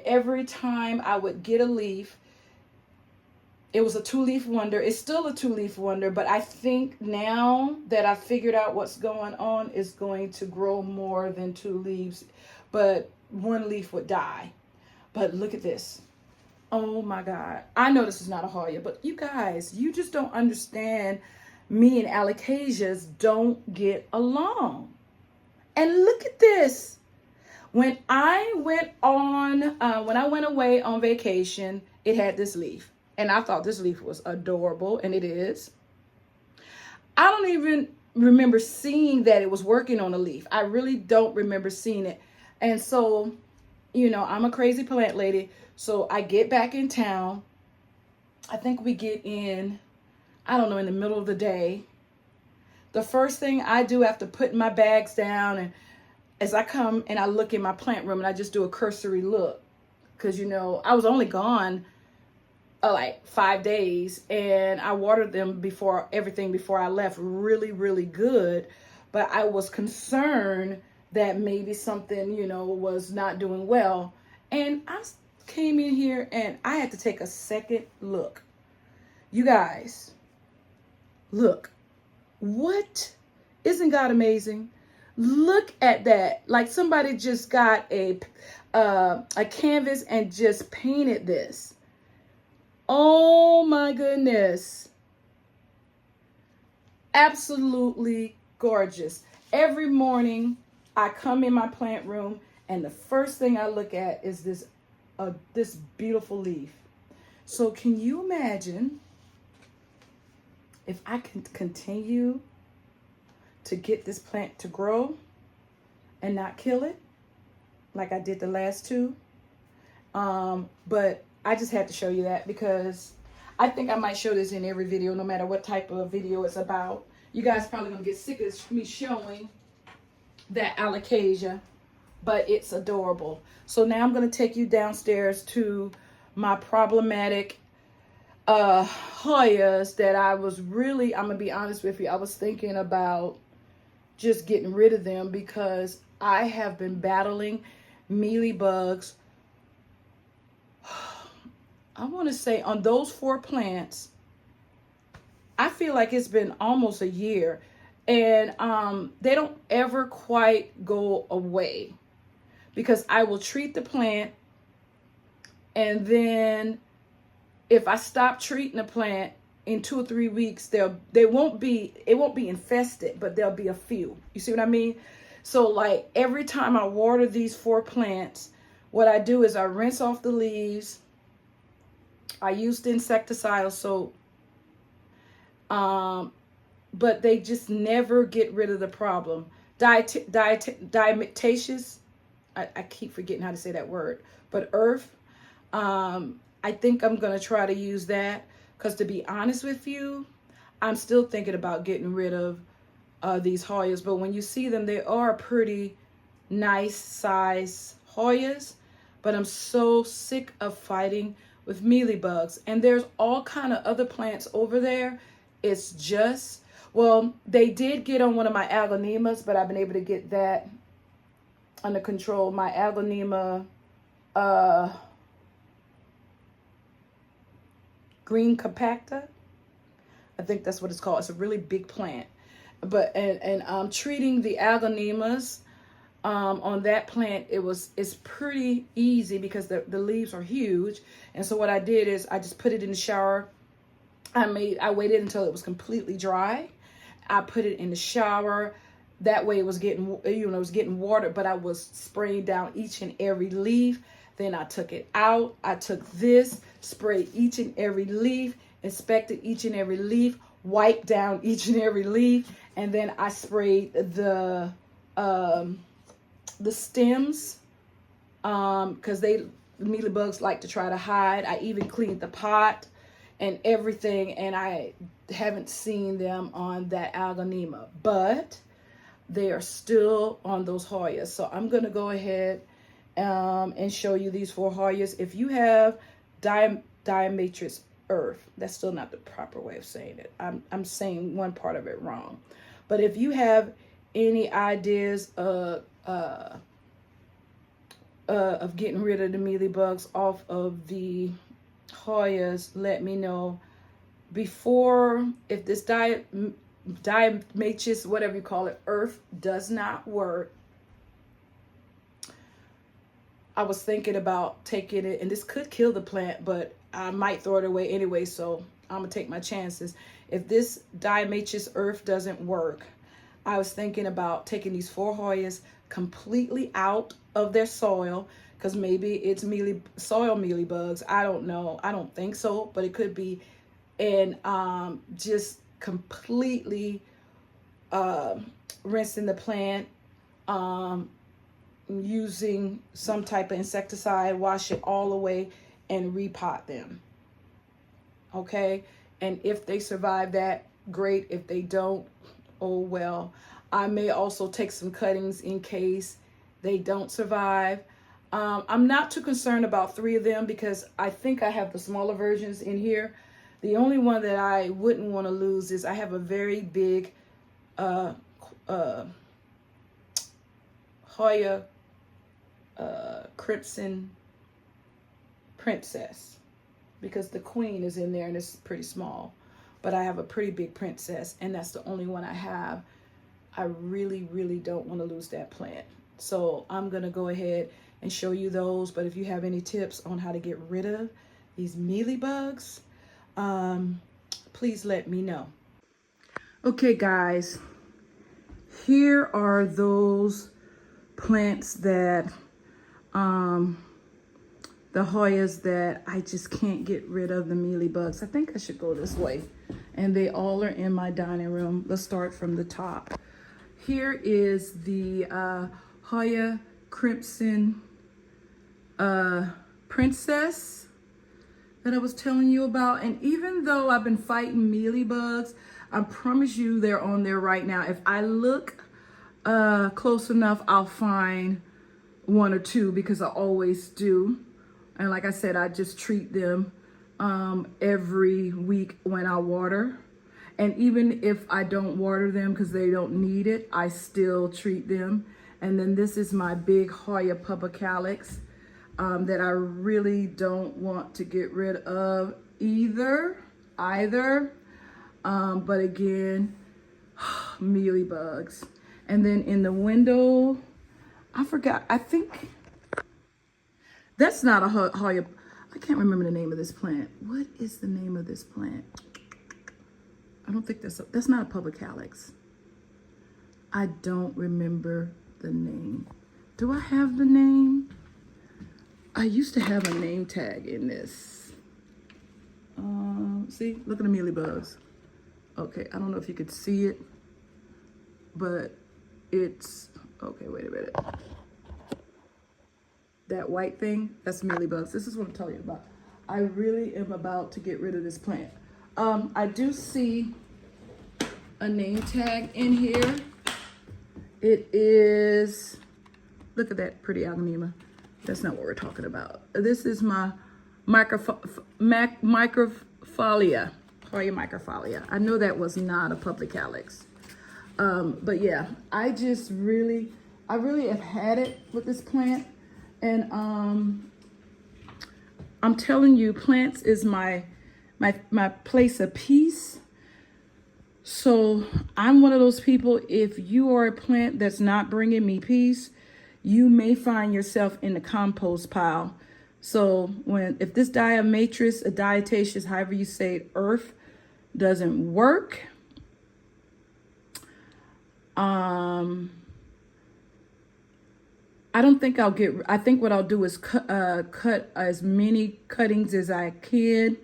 every time I would get a leaf, it was a 2-leaf wonder. It's still a 2-leaf wonder, but I think now that I figured out what's going on, it's going to grow more than 2 leaves, but 1 leaf would die. But look at this. Oh my God. I know this is not a Hoya, but you guys, you just don't understand. Me and alocasias don't get along. And look at this. When I went away on vacation, it had this leaf. And I thought this leaf was adorable, and it is. I don't even remember seeing that it was working on a leaf. I really don't remember seeing it. And so, I'm a crazy plant lady. So I get back in town. I think we get in, I don't know, in the middle of the day. The first thing I do after putting my bags down, and as I come and I look in my plant room, and I just do a cursory look, because, you know, I was only gone like 5 days, and I watered them before I left really, really good. But I was concerned that maybe something, you know, was not doing well. And I came in here and I had to take a second look. You guys, look, what? Isn't God amazing? Look at that. Like somebody just got a canvas and just painted this. Oh my goodness. Absolutely gorgeous. Every morning I come in my plant room and the first thing I look at is this beautiful leaf. So can you imagine if I can continue to get this plant to grow and not kill it like I did the last two? But I just had to show you that because I think I might show this in every video, no matter what type of video it's about. You guys probably gonna get sick of me showing that alocasia, but it's adorable. So now I'm gonna take you downstairs to my problematic Hoyas that I'm gonna be honest with you, I was thinking about just getting rid of them because I have been battling mealy bugs. I want to say on those 4 plants, I feel like it's been almost a year, and they don't ever quite go away because I will treat the plant, and then if I stop treating the plant in 2 or 3 weeks, it won't be infested, but there'll be a few. You see what I mean? So like every time I water these 4 plants, what I do is I rinse off the leaves. I use the insecticidal soap, but they just never get rid of the problem. Diatomaceous, I keep forgetting how to say that word, but earth, I think I'm going to try to use that because, to be honest with you, I'm still thinking about getting rid of these Hoyas. But when you see them, they are pretty nice size Hoyas, but I'm so sick of fighting with mealybugs. And there's all kind of other plants over there. It's just, well, they did get on one of my aglaonemas, but I've been able to get that under control. My aglaonema green compacta, I think that's what it's called. It's a really big plant. But and I'm treating the aglaonemas on that plant. It's pretty easy because the leaves are huge. And so what I did is I just put it in the shower. I waited until it was completely dry. I put it in the shower. That way it was getting, it was getting watered, but I was spraying down each and every leaf. Then I took it out. I took this, sprayed each and every leaf, inspected each and every leaf, wiped down each and every leaf, and then I sprayed the stems because the mealybugs like to try to hide. I even cleaned the pot and everything, and I haven't seen them on that aglaonema, but they are still on those Hoyas. So I'm going to go ahead and show you these 4 Hoyas. If you have diatomaceous earth, that's still not the proper way of saying it. I'm saying one part of it wrong. But if you have any ideas of getting rid of the mealybugs off of the Hoyas, let me know. Before, if this diatomaceous, whatever you call it, earth does not work, I was thinking about taking it, and this could kill the plant, but I might throw it away anyway, so I'm gonna take my chances. If this diatomaceous earth doesn't work, I was thinking about taking these 4 Hoyas completely out of their soil, because maybe it's soil mealybugs. I don't know. I don't think so, but it could be. And just completely rinsing the plant, using some type of insecticide, wash it all away, and repot them. Okay? And if they survive that, great. If they don't, oh well. I may also take some cuttings in case they don't survive. I'm not too concerned about 3 of them because I think I have the smaller versions in here. The only one that I wouldn't want to lose is I have a very big uh, Hoya Crimson Princess, because the queen is in there and it's pretty small. But I have a pretty big princess, and that's the only one I have. I really, really don't want to lose that plant. So I'm going to go ahead and show you those. But if you have any tips on how to get rid of these mealybugs, please let me know. Okay, guys, here are those plants that, the Hoyas that I just can't get rid of the mealybugs. I think I should go this way. And they all are in my dining room. Let's start from the top. Here is the Hoya Crimson Princess that I was telling you about. And even though I've been fighting mealybugs, I promise you they're on there right now. If I look close enough, I'll find 1 or 2 because I always do. And like I said, I just treat them every week when I water. And even if I don't water them because they don't need it, I still treat them. And then this is my big Hoya Publicalis that I really don't want to get rid of either. But again, mealybugs. And then in the window, I forgot, I think that's not a Hoya. I can't remember the name of this plant. What is the name of this plant? I don't think that's not a Publicalis. I don't remember the name. Do I have the name? I used to have a name tag in this. See, look at the mealybugs. Okay, I don't know if you could see it, but it's, okay, wait a minute. That white thing, that's mealybugs. This is what I'm telling you about. I really am about to get rid of this plant. I do see a name tag in here. It is, look at that pretty Agonema. That's not what we're talking about. This is my microphalia, Hoya microphalia. I know that was not a Publicalis. But yeah, I really have had it with this plant. And I'm telling you, plants is my place of peace. So I'm one of those people, if you are a plant that's not bringing me peace, you may find yourself in the compost pile. So if this diatomaceous, a diatomaceous, however you say it, earth doesn't work, I don't think I think what I'll do is cut as many cuttings as I can,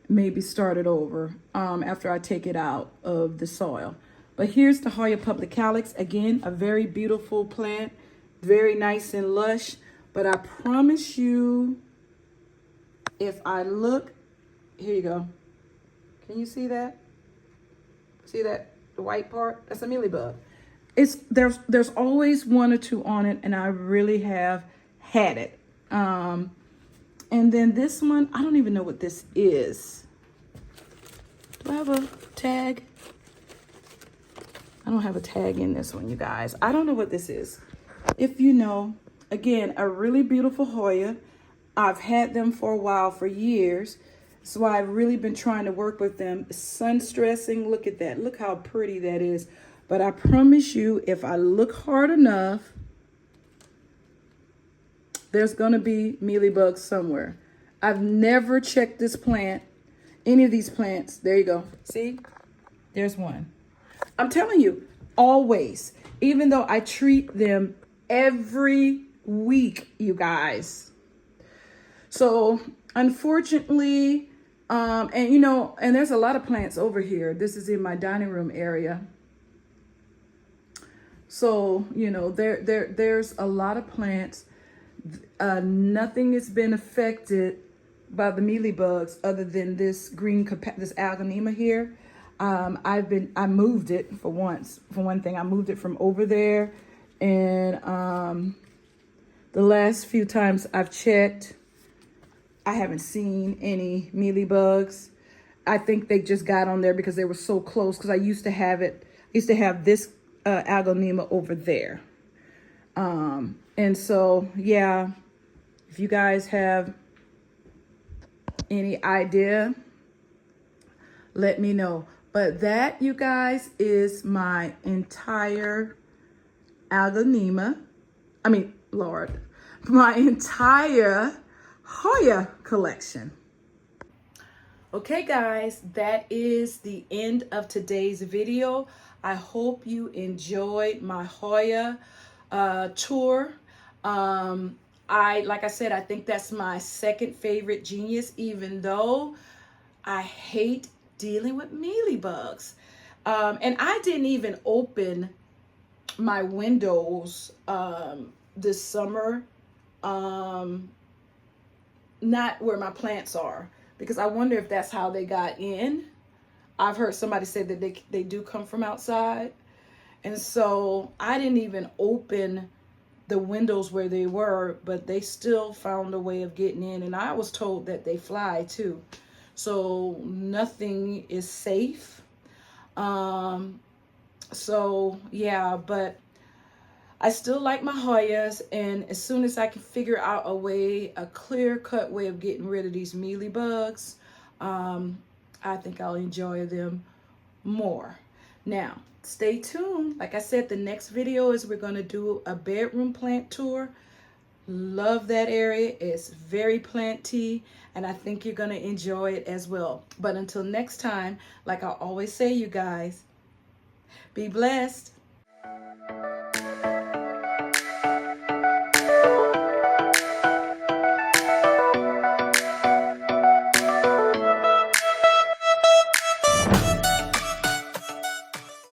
maybe start it over after I take it out of the soil. But here's the Hoya Publicalis. Again, a very beautiful plant, very nice and lush. But I promise you, if I look, here you go. Can you see that? See that, the white part? That's a mealybug. There's always 1 or 2 on it, and I really have had it. And then this one, I don't even know what this is. Do I have a tag? I don't have a tag in this one, you guys. I don't know what this is. If you know, again, a really beautiful Hoya. I've had them for a while, for years. So I've really been trying to work with them. Sun stressing, look at that. Look how pretty that is. But I promise you, if I look hard enough, there's going to be mealybugs somewhere. I've never checked this plant, any of these plants. There you go. See? There's one. I'm telling you, always, even though I treat them every week, you guys. So, unfortunately, and there's a lot of plants over here. This is in my dining room area. So, there's a lot of plants. Nothing has been affected by the mealybugs other than this this Agonema here. I moved it for one thing. I moved it from over there, and The last few times I've checked, I haven't seen any mealybugs. I think they just got on there because they were so close, because I used to have it. I used to have this Agonema over there. And so, yeah, if you guys have any idea, let me know. But that, you guys, is my entire Agonema. Lord, my entire Hoya collection. Okay, guys, that is the end of today's video. I hope you enjoyed my Hoya tour. Like I said, I think that's my second favorite genius, even though I hate dealing with mealybugs. And I didn't even open my windows this summer, not where my plants are, because I wonder if that's how they got in. I've heard somebody say that they do come from outside. And so I didn't even open the windows where they were, but they still found a way of getting in. And I was told that they fly too. So nothing is safe. So yeah, but I still like my Hoyas, and as soon as I can figure out a clear-cut way of getting rid of these mealybugs, I think I'll enjoy them more. Now, stay tuned. Like I said, the next video is we're going to do a bedroom plant tour. Love that area. It's very planty, and I think you're going to enjoy it as well. But until next time, like I always say, you guys, be blessed.